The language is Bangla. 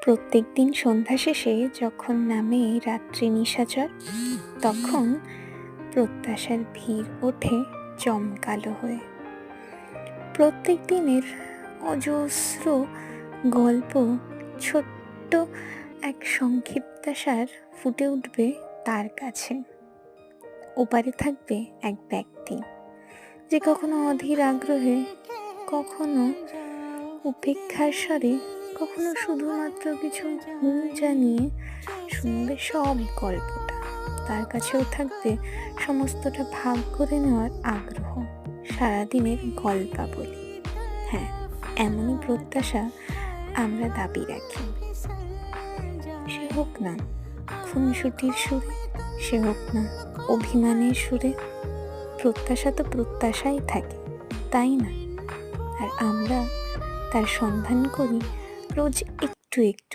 প্রত্যেক দিন সন্ধ্যা শেষে যখন নামে রাত্রি নিশাচর, তখন প্রত্যাশার ভিড় ওঠে জমকালো হয়ে। প্রত্যেক দিনের অজস্র গল্প ছোট্ট এক সংক্ষিপ্তাসার ফুটে উঠবে তার কাছে। ওপারে থাকবে এক ব্যক্তি যে কখনো অধীর আগ্রহে, কখনো উপেক্ষার স্বরে, কখনো শুধুমাত্র কিছু জানিয়ে শুনবে সব গল্পটা। তার কাছেও থাকবে সমস্তটা ভাগ করে নেওয়ার আগ্রহ, সারাদিনের গল্পাবলী। হ্যাঁ, এমনই প্রত্যাশা আমরা দাবি রাখি। সে হোক না খুনসুটির সুরে, সে হোক না অভিমানের সুরে, প্রত্যাশা তো প্রত্যাশাই থাকে, তাই না? আর আমরা তার সন্ধান করি রোজ একটু একটু